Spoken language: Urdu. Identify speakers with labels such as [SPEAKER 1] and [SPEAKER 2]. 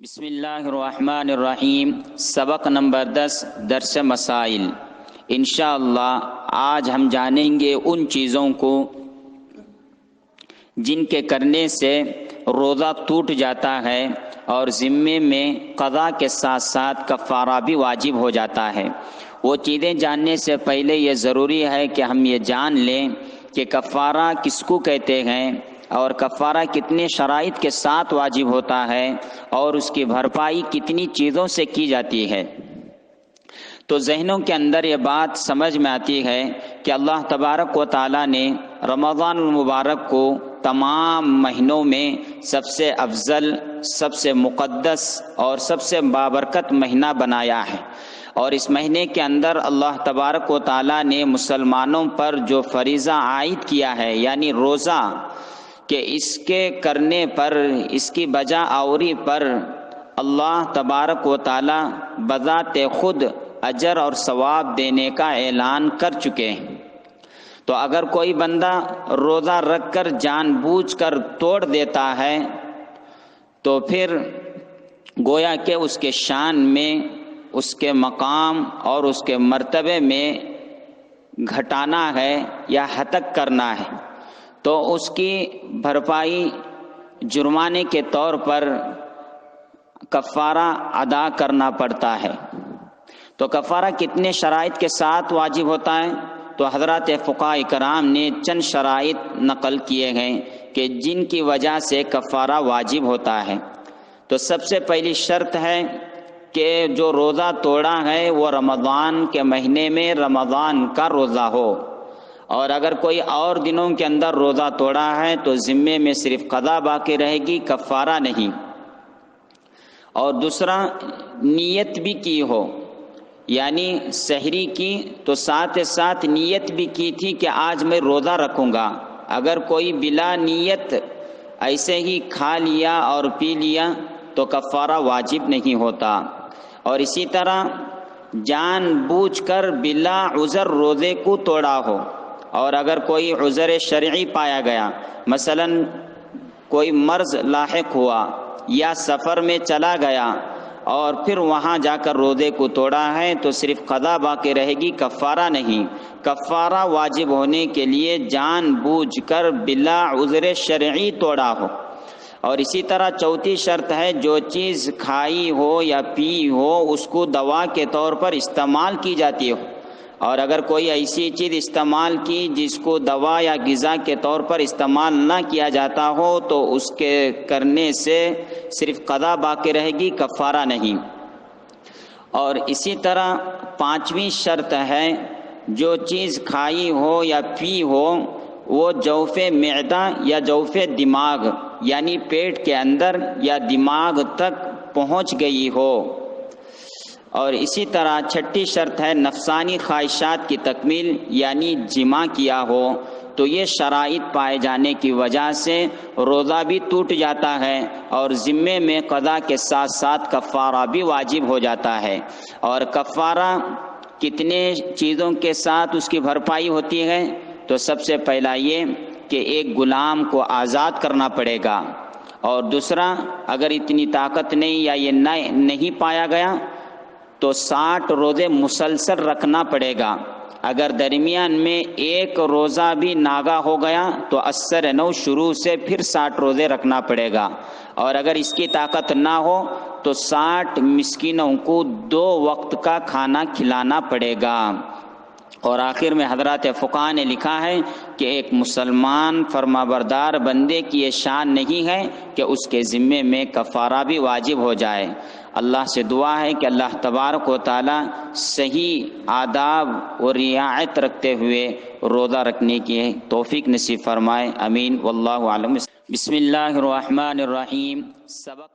[SPEAKER 1] بسم اللہ الرحمن الرحیم۔ سبق نمبر 10، درس مسائل۔ انشاءاللہ آج ہم جانیں گے ان چیزوں کو جن کے کرنے سے روزہ ٹوٹ جاتا ہے اور ذمے میں قضا کے ساتھ ساتھ کفارہ بھی واجب ہو جاتا ہے۔ وہ چیزیں جاننے سے پہلے یہ ضروری ہے کہ ہم یہ جان لیں کہ کفارہ کس کو کہتے ہیں اور کفارہ کتنے شرائط کے ساتھ واجب ہوتا ہے اور اس کی بھرپائی کتنی چیزوں سے کی جاتی ہے۔ تو ذہنوں کے اندر یہ بات سمجھ میں آتی ہے کہ اللہ تبارک و تعالیٰ نے رمضان المبارک کو تمام مہینوں میں سب سے افضل، سب سے مقدس اور سب سے بابرکت مہینہ بنایا ہے، اور اس مہینے کے اندر اللہ تبارک و تعالیٰ نے مسلمانوں پر جو فریضہ عائد کیا ہے یعنی روزہ، کہ اس کے کرنے پر، اس کی بجا آوری پر اللہ تبارک و تعالیٰ بذات خود اجر اور ثواب دینے کا اعلان کر چکے ہیں۔ تو اگر کوئی بندہ روزہ رکھ کر جان بوجھ کر توڑ دیتا ہے تو پھر گویا کہ اس کے شان میں، اس کے مقام اور اس کے مرتبے میں گھٹانا ہے یا ہتک کرنا ہے، تو اس کی بھرپائی جرمانے کے طور پر کفارہ ادا کرنا پڑتا ہے۔ تو کفارہ کتنے شرائط کے ساتھ واجب ہوتا ہے؟ تو حضرات فقہاء کرام نے چند شرائط نقل کیے ہیں کہ جن کی وجہ سے کفارہ واجب ہوتا ہے۔ تو سب سے پہلی شرط ہے کہ جو روزہ توڑا ہے وہ رمضان کے مہینے میں رمضان کا روزہ ہو، اور اگر کوئی اور دنوں کے اندر روزہ توڑا ہے تو ذمے میں صرف قضا باقی رہے گی، کفارہ نہیں۔ اور دوسرا، نیت بھی کی ہو، یعنی سحری کی تو ساتھ ساتھ نیت بھی کی تھی کہ آج میں روزہ رکھوں گا۔ اگر کوئی بلا نیت ایسے ہی کھا لیا اور پی لیا تو کفارہ واجب نہیں ہوتا۔ اور اسی طرح جان بوجھ کر بلا عذر روزے کو توڑا ہو، اور اگر کوئی عذر شرعی پایا گیا، مثلا کوئی مرض لاحق ہوا یا سفر میں چلا گیا اور پھر وہاں جا کر روزے کو توڑا ہے تو صرف قضا باقی رہے گی، کفارہ نہیں۔ کفارہ واجب ہونے کے لیے جان بوجھ کر بلا عذر شرعی توڑا ہو۔ اور اسی طرح چوتھی شرط ہے جو چیز کھائی ہو یا پی ہو اس کو دوا کے طور پر استعمال کی جاتی ہو، اور اگر کوئی ایسی چیز استعمال کی جس کو دوا یا غذا کے طور پر استعمال نہ کیا جاتا ہو تو اس کے کرنے سے صرف قضا باقی رہے گی، کفارہ نہیں۔ اور اسی طرح پانچویں شرط ہے جو چیز کھائی ہو یا پی ہو وہ جوف معدہ یا جوف دماغ یعنی پیٹ کے اندر یا دماغ تک پہنچ گئی ہو۔ اور اسی طرح چھٹی شرط ہے نفسانی خواہشات کی تکمیل یعنی جمع کیا ہو۔ تو یہ شرائط پائے جانے کی وجہ سے روزہ بھی ٹوٹ جاتا ہے اور ذمے میں قضا کے ساتھ ساتھ کفارہ بھی واجب ہو جاتا ہے۔ اور کفارہ کتنے چیزوں کے ساتھ اس کی بھرپائی ہوتی ہے؟ تو سب سے پہلا یہ کہ ایک غلام کو آزاد کرنا پڑے گا، اور دوسرا اگر اتنی طاقت نہیں یا یہ نہیں پایا گیا تو 60 روزے مسلسل رکھنا پڑے گا۔ اگر درمیان میں ایک روزہ بھی ناگا ہو گیا تو اثر نو شروع سے پھر 60 روزے رکھنا پڑے گا، اور اگر اس کی طاقت نہ ہو تو 60 مسکینوں کو 2 وقت کا کھانا کھلانا پڑے گا۔ اور آخر میں حضرات فقہاء نے لکھا ہے کہ ایک مسلمان فرمانبردار بندے کی یہ شان نہیں ہے کہ اس کے ذمے میں کفارہ بھی واجب ہو جائے۔ اللہ سے دعا ہے کہ اللہ تبارک و تعالی صحیح آداب اور رعایت رکھتے ہوئے روزہ رکھنے کی توفیق نصیب فرمائے، آمین، واللہ اعلم۔ بسم اللہ الرحمن الرحیم۔ سبق